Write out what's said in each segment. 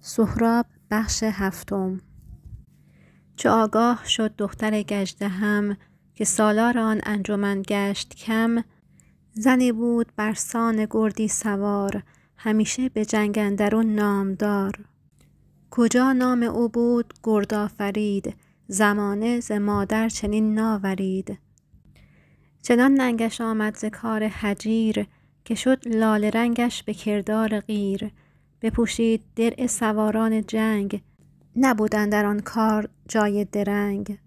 سهراب بخش هفتم. چو آگاه شد دختر گژدهم که سالار آن انجمن گشت کم. زنی بود برسان گردی سوار، همیشه به جنگ اندرون نامدار. کجا نام او بود گردآفرید، زمانه ز مادر چنین ناورید. چنان ننگش آمد ز کار هجیر، که شد لاله رنگش به کردار قیر. بپوشید درع سواران جنگ، نبود اندر آن کار جای درنگ.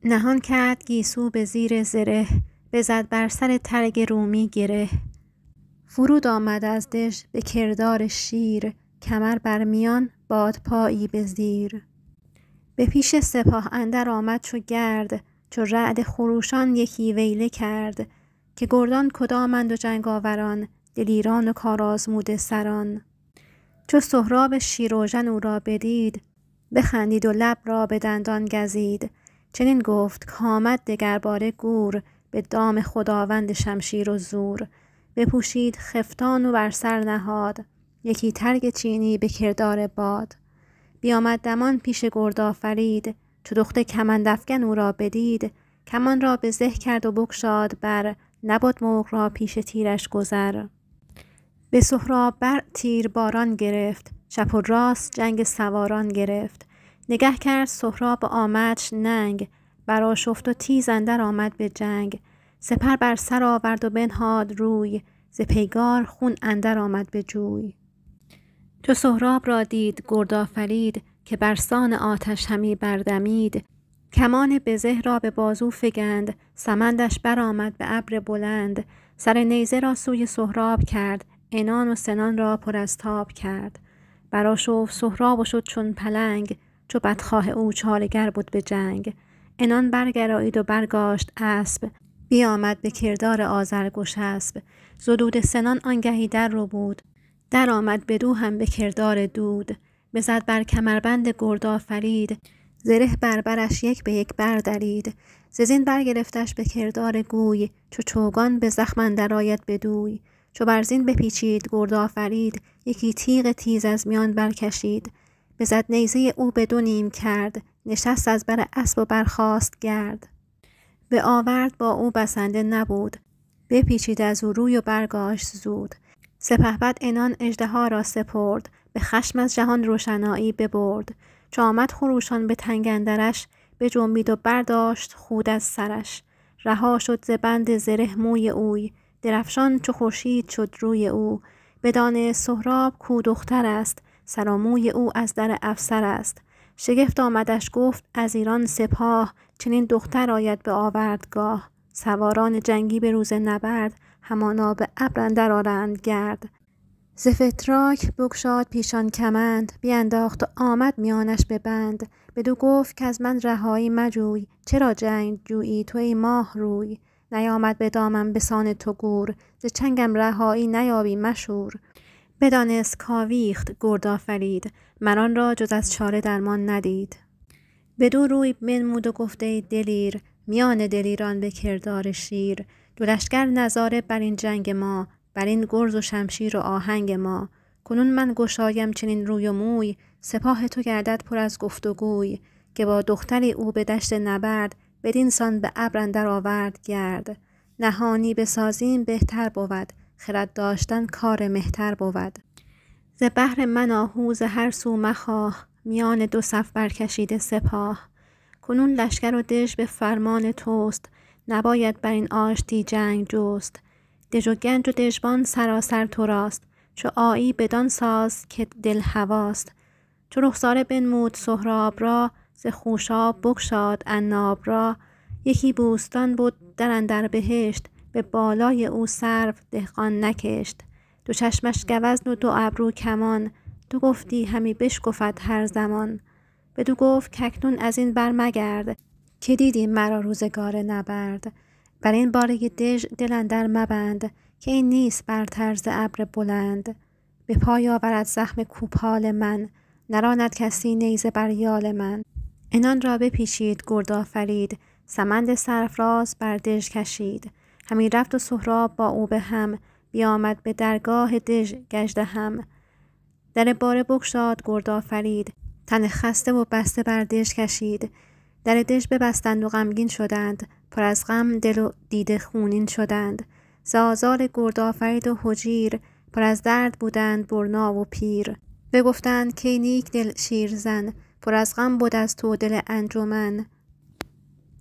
نهان کرد گیسو به زیر زره، بزد بر سر ترگ رومی گره. فرود آمد از دژ به کردار شیر، کمر بر میان بادپایی به زیر. به پیش سپاه اندر آمد چو گرد، چو رعد خروشان یکی ویله کرد. که گردان کدامند و جنگاوران، دلیران و کارآزموده سران. چو سهراب شیراوژن او را بدید، بخندید و لب را به دندان گزید. چنین گفت کآمد دگرباره گور، به دام خداوند شمشیر و زور. بپوشید خفتان و بر سر نهاد، یکی ترگ چینی به کردار باد. بیامد دمان پیش گردآفرید، چو دخت کمند افگن او را بدید. کمان را به زه کرد و بگشاد بر، نبد مرغ را پیش تیرش گذر. به سهراب بر تیر باران گرفت، چپ و راست جنگ سواران گرفت. نگه کرد سهراب آمدش ننگ، برآشفت و تیز اندر آمد به جنگ. سپر بر سر آورد و بنهاد روی، ز پیگار خون اندر آمد به جوی. چو سهراب را دید گردآفرید، که برسان آتش همی بردمید. کمان بزه را به بازو فگند، سمندش برآمد به ابر بلند. سر نیزه را سوی سهراب کرد، عنان و سنان را پر از تاب کرد. برآشفت سهراب و شد چون پلنگ، چو بدخواه او چاره گر بد به جنگ. عنان برگرایید و برگاشت اسب، بیامد به کردار آذرگشسب. زدود سنان آنگهی در ربود، در آمد بدو هم به کردار دود. بزد بر کمربند گردآفرید، زره بر برش یک به یک بردرید. ز زین برگرفتش به کردار گوی، چو چوگان به زخم اندر آید بدوی. چو بر زین بپیچید گردآفرید، یکی تیغ تیز از میان برکشید. بزد نیزه او به دو نیم کرد، نشست از بر اسب و برخاست گرد. به آورد با او بسنده نبود، بپیچید از او روی و برگاشت زود. سپهبد عنان اژدها را سپرد، به خشم از جهان روشنایی ببرد. چو آمد خروشان به تنگ اندرش، بجنبید و برداشت خود از سرش. رها شد ز بند زره موی اوی، درفشان چو خورشید شد روی او. بدانست سهراب کاو دختر است، سر و موی او از در افسر است. شگفت آمدش گفت از ایران سپاه، چنین دختر آید به آوردگاه. سواران جنگی به روز نبرد، همانا به ابر اندر آرند گرد. ز فتراک بگشاد پیشان کمند، بینداخت و آمد میانش به بند. بدو گفت کز من رهایی مجوی، چرا جنگ جویی تو ای ماه روی. نیامد به دامم به سان تو گور، ز چنگم رهایی نیابی مشور. بدانست کاویخت گردآفرید، مر آن را جز از چاره درمان ندید. بدو روی بنمود و گفت ای دلیر، میان دلیران به کردار شیر. دو لشکر نظاره بر این جنگ ما، بر این گرز و شمشیر و آهنگ ما. کنون من گشایم چنین روی و موی، سپاه تو گردد پر از گفت و گوی. که با دختری او به دشت نبرد، بدین سان به ابر اندر آورد گرد. نهانی بسازیم بهتر بود، خرد داشتن کار مهتر بود. ز بهر من آهو ز هر سو مخواه، میان دو صف برکشیده سپاه. کنون لشکر و دژ به فرمان توست، نباید بر این آشتی جنگ جست. دژ و گنج و دژبان سراسر تو راست، چو آیی بدان ساز که دل هواست. چو رخساره بنمود سهراب را، ز خوشاب بگشاد عناب را. یکی بوستان بد در اندر بهشت، به بالای او سرو دهقان نکشت. دو چشمش گوزن و دو ابرو کمان، تو گفتی همی بشکفد هر زمان. بدو گفت کاکنون از این بر مگرد، که دیدی مرا روزگار نبرد. بر این باره دژ دل اندر مبند، که این نیست برتر ز ابر بلند. به پای آورد زخم کوپال من، نراند کسی نیزه بر یال من. عنان را بپیچید گردآفرید، سمند سرفراز بر دژ کشید. همی رفت و سهراب با او به هم، بیامد به درگاه دژ گژدهم. در باره بگشاد گرد آفرید، تن خسته و بسته بر دژ کشید. در دژ ببستند و غمگین شدند، پر از غم دل و دیده خونین شدند. ز آزار گرد آفرید و هجیر، پر از درد بودند برنا و پیر. بگفتند کای نیک دل شیرزن، پر از غم بود از تو دل انجمن.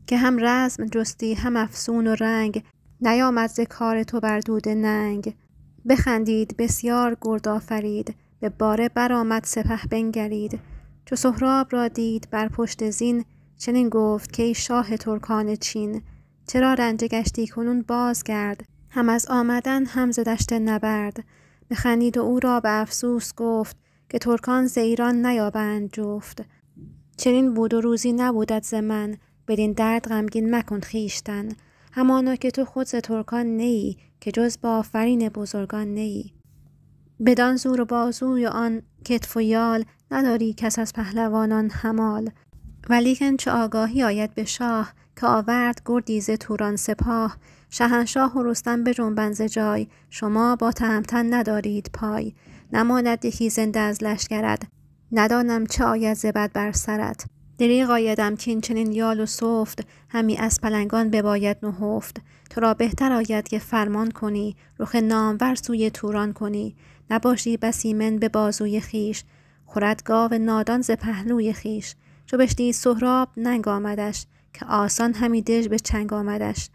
که هم رزم جستی هم افسون و رنگ، نیامد ز کار تو بر دود ننگ. بخندید بسیار گرد آفرید، به باره برآمد سپه بنگرید. چو سهراب را دید بر پشت زین، چنین گفت کای شاه ترکان چین. چرا رنجه گشتی کنون بازگرد، هم از آمدن هم ز دشت نبرد. بخندید و او را به افسوس گفت، که ترکان ز ایران نیابند جفت. چنین بود و روزی نبودت ز من، بدین درد غمگین مکن خویشتن. همانا که تو خود ز ترکان نیی، که جز با آفرین بزرگان نیی. بدان زور و بازوی و آن کتف و یال، نداری کس از پهلوانان همال. ولیکن چه آگاهی آید به شاه، که آورد گردی ز توران سپاه. شهنشاه و رستم بجنبند ز جای، شما با تهمتن ندارید پای. نماند یکی زنده از لشکرت، ندانم چه آید ز بد بر سرت. دریغ آیدم کین چنین یال و سفت، همی از پلنگان بباید نهفت. تو را بهتر آید که فرمان کنی، رخ نامور سوی توران کنی. نباشی بس ایمن به بازوی خیش، خورد گاو نادان ز پهلوی خیش. چو بشنید سهراب ننگ آمدش، که آسان همی دژ به چنگ آمدش.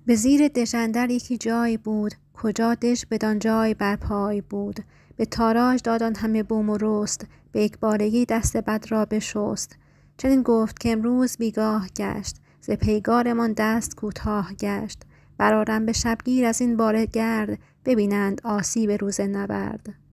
به زیر دژ اندر یکی جای بود، کجا دژ بدان جای بر پای بود. به تاراج داد آن همه بوم و رست، به یکبارگی دست بد را بشست. چنین گفت که امروز بیگاه گشت، ز پیگارمان دست کوتاه گشت. برآرم به شبگیر از این باره گرد، ببینند آسیب روز نبرد.